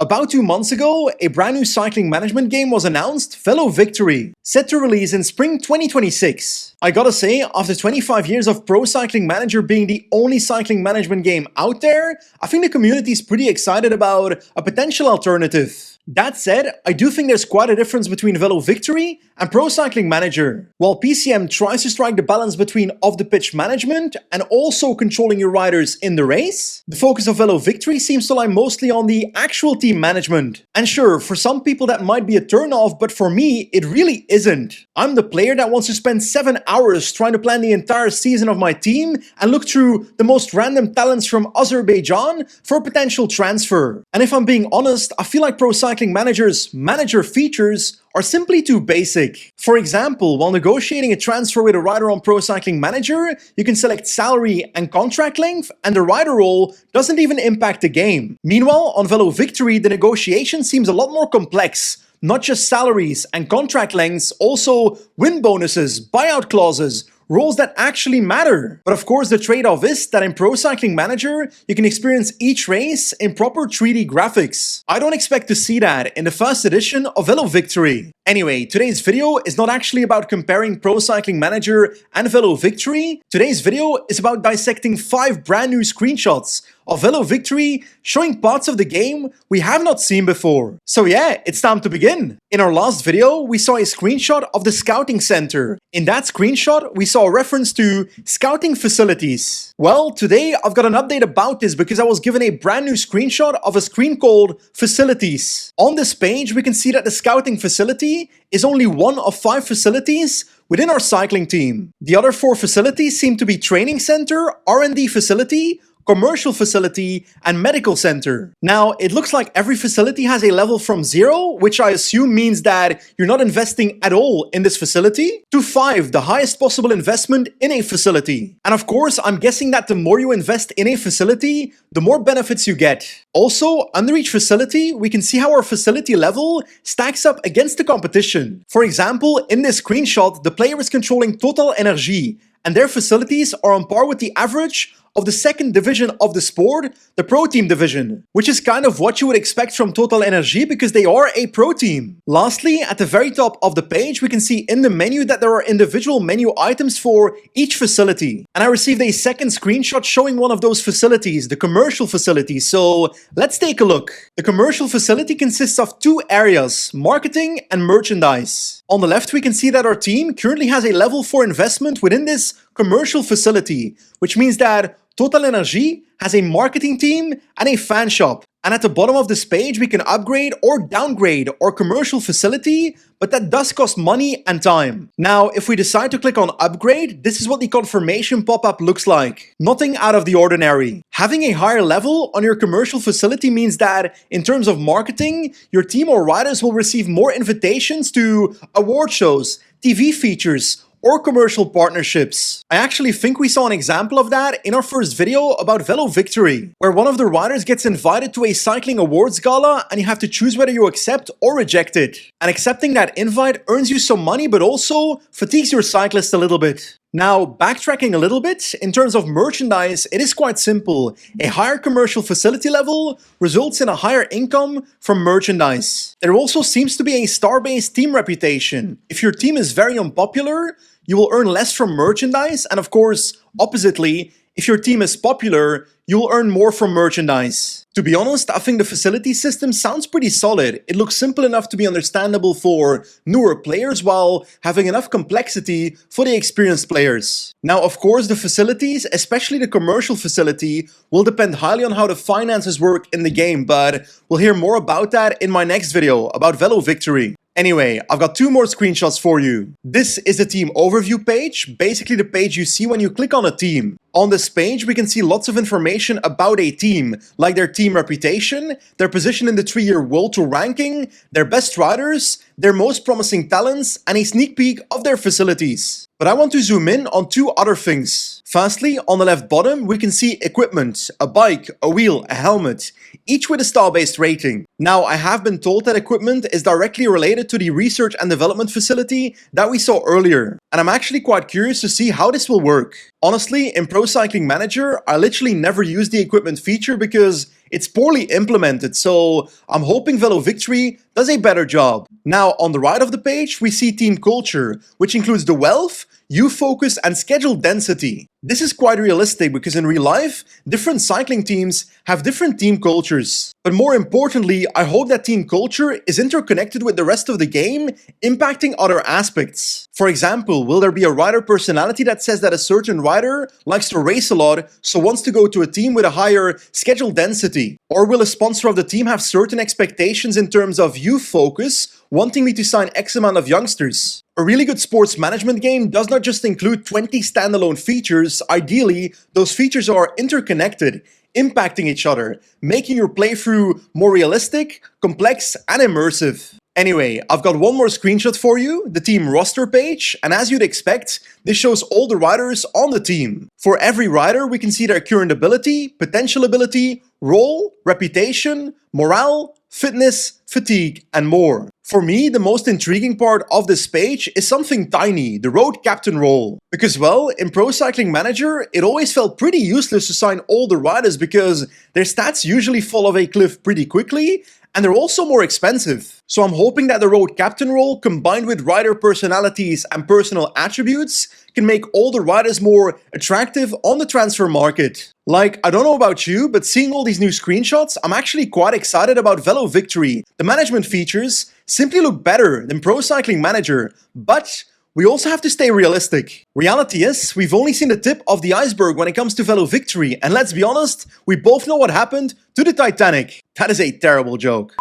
About 2 months ago, a brand new cycling management game was announced, Velo Victory, set to release in spring 2026. I gotta say, after 25 years of Pro Cycling Manager being the only cycling management game out there, I think the community is pretty excited about a potential alternative. That said, I do think there's quite a difference between Velo Victory and Pro Cycling Manager. While PCM tries to strike the balance between off-the-pitch management and also controlling your riders in the race, the focus of Velo Victory seems to lie mostly on the actual team management. And sure, for some people that might be a turn-off, but for me, it really isn't. I'm the player that wants to spend 7 hours trying to plan the entire season of my team and look through the most random talents from Azerbaijan for a potential transfer. And if I'm being honest, I feel like Pro Cycling Manager's manager features are simply too basic. For example, while negotiating a transfer with a rider on Pro Cycling Manager, you can select salary and contract length, and the rider role doesn't even impact the game. Meanwhile, on Velo Victory, the negotiation seems a lot more complex. Not just salaries and contract lengths, also win bonuses, buyout clauses, roles that actually matter. But of course, the trade-off is that in Pro Cycling Manager, you can experience each race in proper 3D graphics. I don't expect to see that in the first edition of Velo Victory. Anyway, today's video is not actually about comparing Pro Cycling Manager and Velo Victory. Today's video is about dissecting 5 brand new screenshots of Velo Victory, showing parts of the game we have not seen before. So yeah, it's time to begin. In our last video, we saw a screenshot of the scouting center. In that screenshot, we saw a reference to scouting facilities. Well, today I've got an update about this because I was given a brand new screenshot of a screen called facilities. On this page, we can see that the scouting facility is only one of 5 facilities within our cycling team. The other 4 facilities seem to be training center, R&D facility, commercial facility, and medical center. Now, it looks like every facility has a level from 0, which I assume means that you're not investing at all in this facility, to 5, the highest possible investment in a facility. And of course, I'm guessing that the more you invest in a facility, the more benefits you get. Also, under each facility, we can see how our facility level stacks up against the competition. For example, in this screenshot, the player is controlling Total Energy, and their facilities are on par with the average of the second division of the sport, the Pro Team division, which is kind of what you would expect from Total Energy because they are a pro team. Lastly, at the very top of the page, we can see in the menu that there are individual menu items for each facility. And I received a second screenshot showing one of those facilities, the commercial facility. So let's take a look. The commercial facility consists of 2 areas, marketing and merchandise. On the left, we can see that our team currently has a level 4 investment within this commercial facility, which means that Total Energy has a marketing team and a fan shop. And at the bottom of this page, we can upgrade or downgrade our commercial facility, but that does cost money and time. Now, if we decide to click on upgrade, this is what the confirmation pop-up looks like. Nothing out of the ordinary. Having a higher level on your commercial facility means that, in terms of marketing, your team or riders will receive more invitations to award shows, TV features, or commercial partnerships. I actually think we saw an example of that in our first video about Velo Victory, where one of the riders gets invited to a cycling awards gala and you have to choose whether you accept or reject it. And accepting that invite earns you some money but also fatigues your cyclist a little bit. Now, backtracking a little bit, in terms of merchandise, it is quite simple. A higher commercial facility level results in a higher income from merchandise. There also seems to be a star-based team reputation. If your team is very unpopular, you will earn less from merchandise, and of course, oppositely, if your team is popular, you will earn more from merchandise. To be honest, I think the facility system sounds pretty solid. It looks simple enough to be understandable for newer players while having enough complexity for the experienced players. Now, of course, the facilities, especially the commercial facility, will depend highly on how the finances work in the game, but we'll hear more about that in my next video about Velo Victory. Anyway, I've got 2 more screenshots for you. This is the team overview page, basically the page you see when you click on a team. On this page, we can see lots of information about a team, like their team reputation, their position in the 3-year World Tour ranking, their best riders, their most promising talents, and a sneak peek of their facilities. But I want to zoom in on 2 other things. Firstly, on the left bottom, we can see equipment, a bike, a wheel, a helmet, each with a star-based rating. Now, I have been told that equipment is directly related to the research and development facility that we saw earlier. And I'm actually quite curious to see how this will work. Honestly, in Pro Cycling Manager, I literally never use the equipment feature because It's poorly implemented, so I'm hoping Velo Victory does a better job. Now, on the right of the page, we see team culture, which includes the wealth, youth focus, and schedule density. This is quite realistic because in real life, different cycling teams have different team cultures. But more importantly, I hope that team culture is interconnected with the rest of the game, impacting other aspects. For example, will there be a rider personality that says that a certain rider likes to race a lot, so wants to go to a team with a higher schedule density? Or will a sponsor of the team have certain expectations in terms of youth focus, wanting me to sign X amount of youngsters? A really good sports management game does not just include 20 standalone features. Ideally, those features are interconnected, impacting each other, making your playthrough more realistic, complex, and immersive. Anyway, I've got one more screenshot for you, the team roster page, and as you'd expect, this shows all the riders on the team. For every rider, we can see their current ability, potential ability, role, reputation, morale, fitness, fatigue, and more. For me, the most intriguing part of this page is something tiny, the road captain role. Because well, in Pro Cycling Manager, it always felt pretty useless to sign all the riders because their stats usually fall off a cliff pretty quickly, and they're also more expensive. So I'm hoping that the road captain role, combined with rider personalities and personal attributes, can make all the riders more attractive on the transfer market. Like, I don't know about you, but seeing all these new screenshots, I'm actually quite excited about Velo Victory. The management features simply look better than Pro Cycling Manager, but we also have to stay realistic. Reality is, we've only seen the tip of the iceberg when it comes to Velo Victory, and let's be honest, we both know what happened to the Titanic. That is a terrible joke.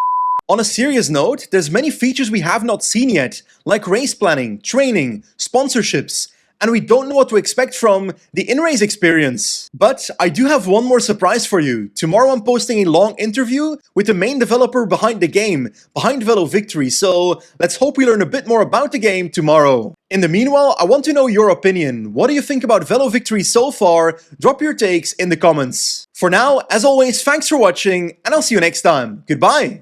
On a serious note, there's many features we have not seen yet, like race planning, training, sponsorships, and we don't know what to expect from the in-race experience. But I do have one more surprise for you. Tomorrow I'm posting a long interview with the main developer behind the game, behind Velo Victory, so let's hope we learn a bit more about the game tomorrow. In the meanwhile, I want to know your opinion. What do you think about Velo Victory so far? Drop your takes in the comments. For now, as always, thanks for watching, and I'll see you next time. Goodbye!